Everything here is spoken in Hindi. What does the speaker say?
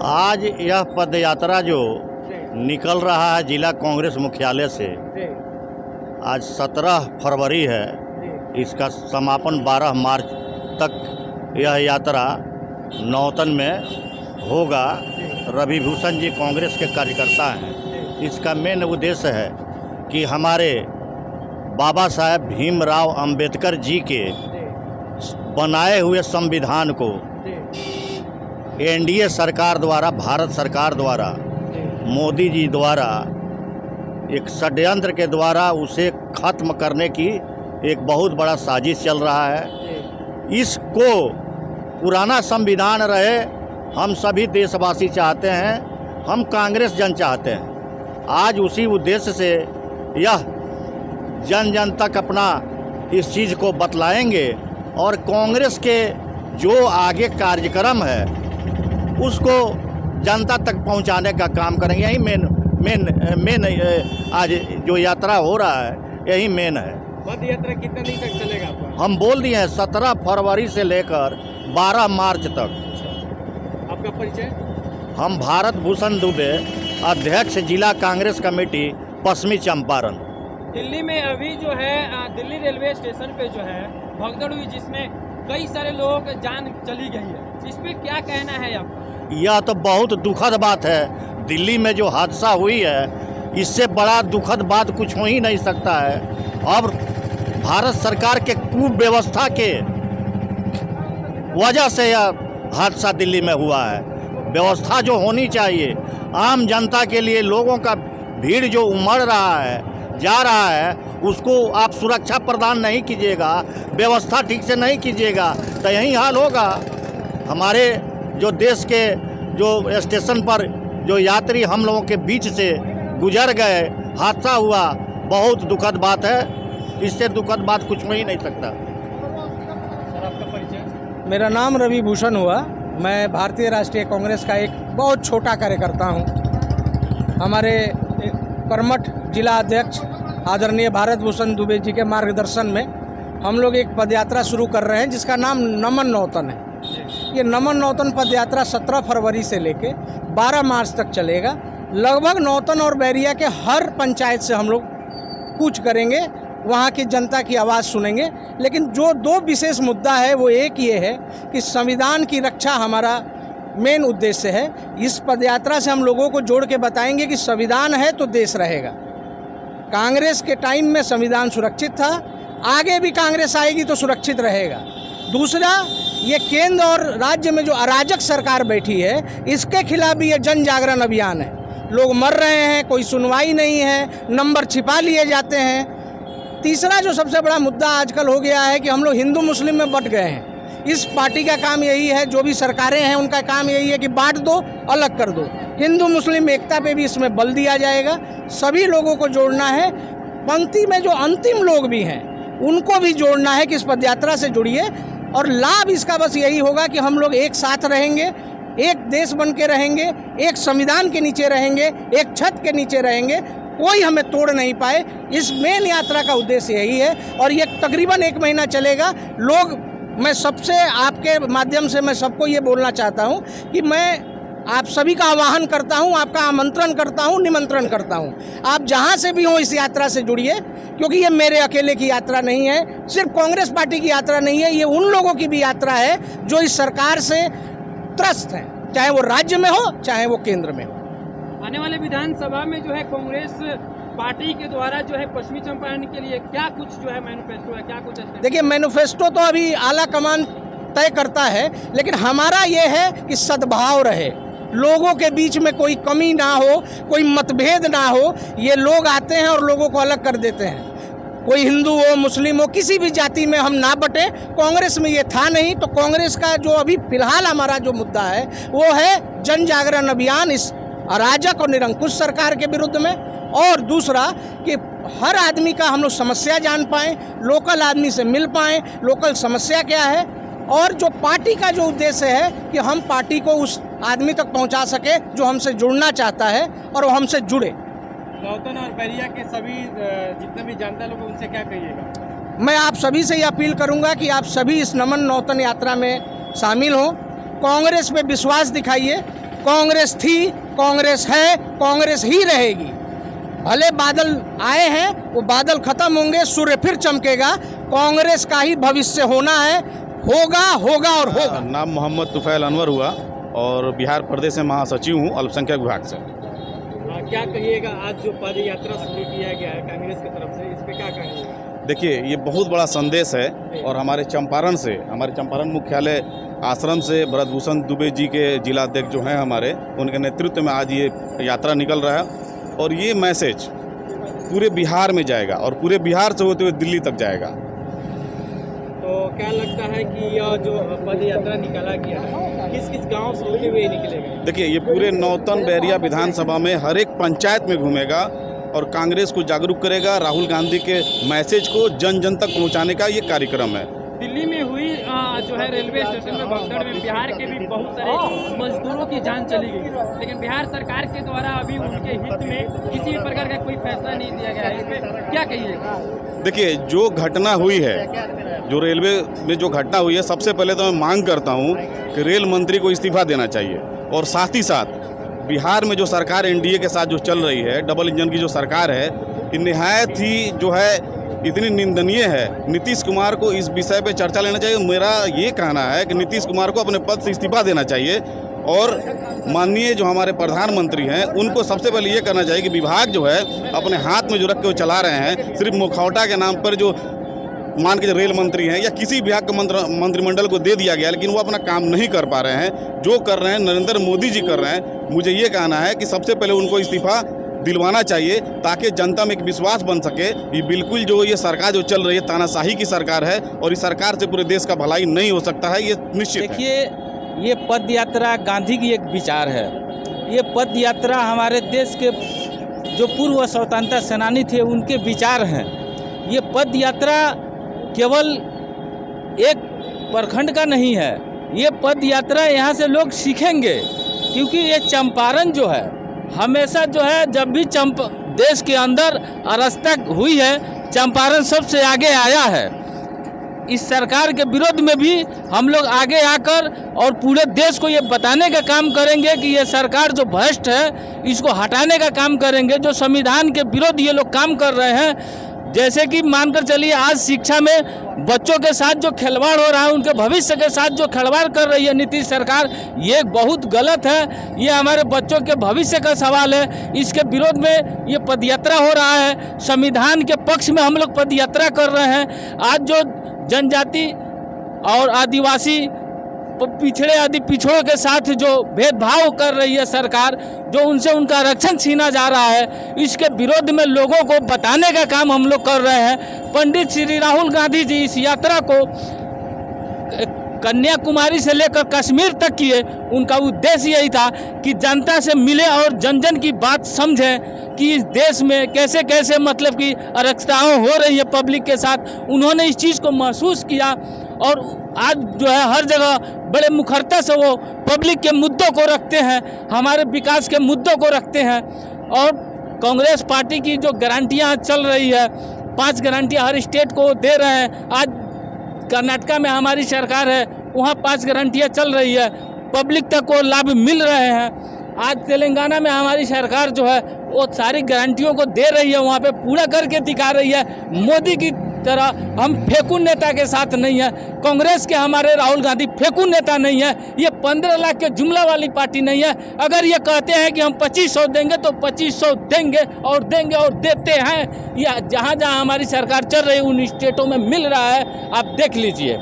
आज यह पद यात्रा जो निकल रहा है जिला कांग्रेस मुख्यालय से, आज 17 फरवरी है। इसका समापन 12 मार्च तक यह यात्रा नौतन में होगा। रवि भूषण जी कांग्रेस के कार्यकर्ता हैं। इसका मेन उद्देश्य है कि हमारे बाबा साहेब भीमराव अंबेडकर जी के बनाए हुए संविधान को एनडीए सरकार द्वारा, भारत सरकार द्वारा, मोदी जी द्वारा एक षड्यंत्र के द्वारा उसे खत्म करने की एक बहुत बड़ा साजिश चल रहा है। इसको पुराना संविधान रहे, हम सभी देशवासी चाहते हैं, हम कांग्रेस जन चाहते हैं। आज उसी उद्देश्य से यह जन जन तक अपना इस चीज़ को बतलाएंगे और कांग्रेस के जो आगे कार्यक्रम है उसको जनता तक पहुंचाने का काम करेंगे। यही मेन आज जो यात्रा हो रहा है यही मेन है। पद यात्रा कितने दिन तक चलेगा आपका? हम बोल दिए हैं 17 फरवरी से लेकर 12 मार्च तक। आपका परिचय? हम भारत भूषण दुबे, अध्यक्ष जिला कांग्रेस कमेटी पश्चिमी चंपारण। दिल्ली में अभी जो है दिल्ली रेलवे स्टेशन पे जो है भगदड़ हुई, जिसमें कई सारे लोगों की जान चली गई है। इस पे क्या कहना है आपका? यह तो बहुत दुखद बात है। दिल्ली में जो हादसा हुई है, इससे बड़ा दुखद बात कुछ हो ही नहीं सकता है। अब भारत सरकार के कुव्यवस्था के वजह से यह हादसा दिल्ली में हुआ है। व्यवस्था जो होनी चाहिए आम जनता के लिए, लोगों का भीड़ जो उमड़ रहा है, जा रहा है, उसको आप सुरक्षा प्रदान नहीं कीजिएगा, व्यवस्था ठीक से नहीं कीजिएगा तो यही हाल होगा। हमारे जो देश के जो स्टेशन पर जो यात्री हम लोगों के बीच से गुजर गए, हादसा हुआ, बहुत दुखद बात है। इससे दुखद बात कुछ हो ही नहीं सकता। सर, आपका परिचय? मेरा नाम रवि भूषण हुआ। मैं भारतीय राष्ट्रीय कांग्रेस का एक बहुत छोटा कार्यकर्ता हूं। हमारे कर्मठ जिला अध्यक्ष आदरणीय भारत भूषण दुबे जी के मार्गदर्शन में हम लोग एक पदयात्रा शुरू कर रहे हैं जिसका नाम नमन नौतन है। ये नमन नौतन पदयात्रा 17 फरवरी से लेके 12 मार्च तक चलेगा। लगभग नौतन और बैरिया के हर पंचायत से हम लोग कूच करेंगे, वहाँ की जनता की आवाज़ सुनेंगे। लेकिन जो दो विशेष मुद्दा है वो एक ये है कि संविधान की रक्षा हमारा मेन उद्देश्य है। इस पदयात्रा से हम लोगों को जोड़ के बताएंगे कि संविधान है तो देश रहेगा। कांग्रेस के टाइम में संविधान सुरक्षित था, आगे भी कांग्रेस आएगी तो सुरक्षित रहेगा। दूसरा, ये केंद्र और राज्य में जो अराजक सरकार बैठी है, इसके खिलाफ भी ये जन जागरण अभियान है। लोग मर रहे हैं, कोई सुनवाई नहीं है, नंबर छिपा लिए जाते हैं। तीसरा जो सबसे बड़ा मुद्दा आजकल हो गया है कि हम लोग हिंदू मुस्लिम में बंट गए हैं। इस पार्टी का काम यही है, जो भी सरकारें हैं उनका काम यही है कि बांट दो, अलग कर दो। हिंदू मुस्लिम एकता पे भी इसमें बल दिया जाएगा। सभी लोगों को जोड़ना है। पंक्ति में जो अंतिम लोग भी हैं उनको भी जोड़ना है कि इस पदयात्रा से जुड़िए। और लाभ इसका बस यही होगा कि हम लोग एक साथ रहेंगे, एक देश बन के रहेंगे, एक संविधान के नीचे रहेंगे, एक छत के नीचे रहेंगे, कोई हमें तोड़ नहीं पाए। इस मेन यात्रा का उद्देश्य यही है और ये तकरीबन 1 महीना चलेगा। मैं सबसे आपके माध्यम से मैं सबको ये बोलना चाहता हूँ कि मैं आप सभी का आह्वान करता हूँ, आपका आमंत्रण करता हूँ, निमंत्रण करता हूँ। आप जहाँ से भी हों इस यात्रा से जुड़िए, क्योंकि ये मेरे अकेले की यात्रा नहीं है, सिर्फ कांग्रेस पार्टी की यात्रा नहीं है, ये उन लोगों की भी यात्रा है जो इस सरकार से त्रस्त हैं, चाहे वो राज्य में हो चाहे वो केंद्र में हो। आने वाले विधानसभा में जो है कांग्रेस पार्टी के द्वारा जो है पश्चिमी चंपारण के लिए क्या कुछ जो है मैनिफेस्टो है, क्या कुछ है? देखिए, मैनिफेस्टो तो अभी आला कमान तय करता है, लेकिन हमारा ये है कि सद्भाव रहे, लोगों के बीच में कोई कमी ना हो, कोई मतभेद ना हो। ये लोग आते हैं और लोगों को अलग कर देते हैं। कोई हिंदू हो, मुस्लिम हो, किसी भी जाति में हम ना बटे। कांग्रेस में ये था नहीं। तो कांग्रेस का जो अभी फिलहाल हमारा जो मुद्दा है वो है जन जागरण अभियान इस अराजक और निरंकुश सरकार के विरुद्ध में। और दूसरा कि हर आदमी का हम लोग समस्या जान पाएँ, लोकल आदमी से मिल पाएँ, लोकल समस्या क्या है। और जो पार्टी का जो उद्देश्य है कि हम पार्टी को उस आदमी तक पहुंचा सके जो हमसे जुड़ना चाहता है और वो हमसे जुड़े। नौतन और बैरिया के सभी जितने भी जनता लोग उनसे क्या कहिएगा? मैं आप सभी से ये अपील करूंगा कि आप सभी इस नमन नौतन यात्रा में शामिल हों, कांग्रेस पे विश्वास दिखाइए। कांग्रेस थी, कांग्रेस है, कांग्रेस ही रहेगी। भले बादल आए हैं, वो बादल खत्म होंगे, सूर्य फिर चमकेगा। कांग्रेस का ही भविष्य होना है, होगा होगा और होगा। नाम मोहम्मद तुफैल अनवर हुआ और बिहार प्रदेश से महासचिव हूँ अल्पसंख्यक विभाग से। क्या कहिएगा, आज जो पद यात्रा शुरू किया गया है कांग्रेस की तरफ से, इस पे क्या कहिएगा? देखिए, ये बहुत बड़ा संदेश है और हमारे चंपारण मुख्यालय आश्रम से ब्रजभूषण दुबे जी के जिलाध्यक्ष जो हैं हमारे, उनके नेतृत्व में आज ये यात्रा निकल रहा है और ये मैसेज पूरे बिहार में जाएगा और पूरे बिहार से होते हुए दिल्ली तक जाएगा। तो क्या लगता है कि यह जो पद यात्रा निकाला गया है किस किस गांव से होते हुए निकलेगा? देखिए, ये पूरे नौतन बैरिया विधानसभा में हर एक पंचायत में घूमेगा और कांग्रेस को जागरूक करेगा। राहुल गांधी के मैसेज को जन जन तक पहुंचाने का ये कार्यक्रम है। दिल्ली में हुई जो है रेलवे स्टेशन में भगदड़ में बिहार के भी बहुत सारे मजदूरों की जान चली गई, लेकिन बिहार सरकार के द्वारा अभी उनके हित में किसी भी प्रकार का कोई फैसला नहीं दिया गया है। इस पे क्या कहिएगा? देखिए, जो घटना हुई है, जो रेलवे में जो घटना हुई है, सबसे पहले तो मैं मांग करता हूं कि रेल मंत्री को इस्तीफा देना चाहिए और साथ ही साथ बिहार में जो सरकार एनडीए के साथ जो चल रही है, डबल इंजन की जो सरकार है, ये निहायत ही जो है इतनी निंदनीय है। नीतीश कुमार को इस विषय पे चर्चा लेना चाहिए। मेरा ये कहना है कि नीतीश कुमार को अपने पद से इस्तीफा देना चाहिए और माननीय जो हमारे प्रधानमंत्री हैं उनको सबसे पहले ये करना चाहिए कि विभाग जो है अपने हाथ में जो रख के वो चला रहे हैं, सिर्फ मुखौटा के नाम पर जो मान के जो रेल मंत्री हैं या किसी विभाग के मंत्रिमंडल को दे दिया गया, लेकिन वो अपना काम नहीं कर पा रहे हैं। जो कर रहे हैं नरेंद्र मोदी जी कर रहे हैं। मुझे ये कहना है कि सबसे पहले उनको इस्तीफा दिलवाना चाहिए ताकि जनता में एक विश्वास बन सके। ये बिल्कुल जो ये सरकार जो चल रही है तानाशाही की सरकार है और इस सरकार से पूरे देश का भलाई नहीं हो सकता है, ये निश्चित है। देखिए, ये पद यात्रा गांधी की एक विचार है। ये पद यात्रा हमारे देश के जो पूर्व स्वतंत्रता सेनानी थे उनके विचार हैं। ये पद यात्रा केवल एक प्रखंड का नहीं है, ये पद यात्रा यहाँ से लोग सीखेंगे, क्योंकि ये चंपारण जो है हमेशा जो है जब भी देश के अंदर अराजकता हुई है, चंपारण सबसे आगे आया है। इस सरकार के विरोध में भी हम लोग आगे आकर और पूरे देश को ये बताने का काम करेंगे कि ये सरकार जो भ्रष्ट है इसको हटाने का काम करेंगे। जो संविधान के विरोध ये लोग काम कर रहे हैं, जैसे कि मानकर चलिए आज शिक्षा में बच्चों के साथ जो खिलवाड़ हो रहा है, उनके भविष्य के साथ जो खिलवाड़ कर रही है नीतीश सरकार, ये बहुत गलत है। ये हमारे बच्चों के भविष्य का सवाल है। इसके विरोध में ये पदयात्रा हो रहा है। संविधान के पक्ष में हम लोग पदयात्रा कर रहे हैं। आज जो जनजाति और आदिवासी पिछड़े आदि पिछड़ों के साथ जो भेदभाव कर रही है सरकार, जो उनसे उनका आरक्षण छीना जा रहा है, इसके विरोध में लोगों को बताने का काम हम लोग कर रहे हैं। पंडित श्री राहुल गांधी जी इस यात्रा को कन्याकुमारी से लेकर कश्मीर तक किए। उनका उद्देश्य यही था कि जनता से मिले और जन जन की बात समझें कि इस देश में कैसे कैसे मतलब कि अराजकताएं हो रही है पब्लिक के साथ। उन्होंने इस चीज़ को महसूस किया और आज जो है हर जगह बड़े मुखरता से वो पब्लिक के मुद्दों को रखते हैं, हमारे विकास के मुद्दों को रखते हैं। और कांग्रेस पार्टी की जो गारंटियाँ चल रही है, 5 गारंटियाँ हर स्टेट को दे रहे हैं। आज कर्नाटका में हमारी सरकार है, वहाँ 5 गारंटियाँ चल रही है, पब्लिक तक को लाभ मिल रहे हैं। आज तेलंगाना में हमारी सरकार जो है वो सारी गारंटियों को दे रही है, वहाँ पे पूरा करके दिखा रही है। मोदी की तरह हम फेकू नेता के साथ नहीं है, कांग्रेस के हमारे राहुल गांधी फेकू नेता नहीं है। ये 15 लाख के जुमला वाली पार्टी नहीं है। अगर ये कहते हैं कि हम 2500 देंगे तो 2500 देंगे और देते हैं। या जहाँ जहाँ हमारी सरकार चल रही है उन स्टेटों में मिल रहा है, आप देख लीजिए।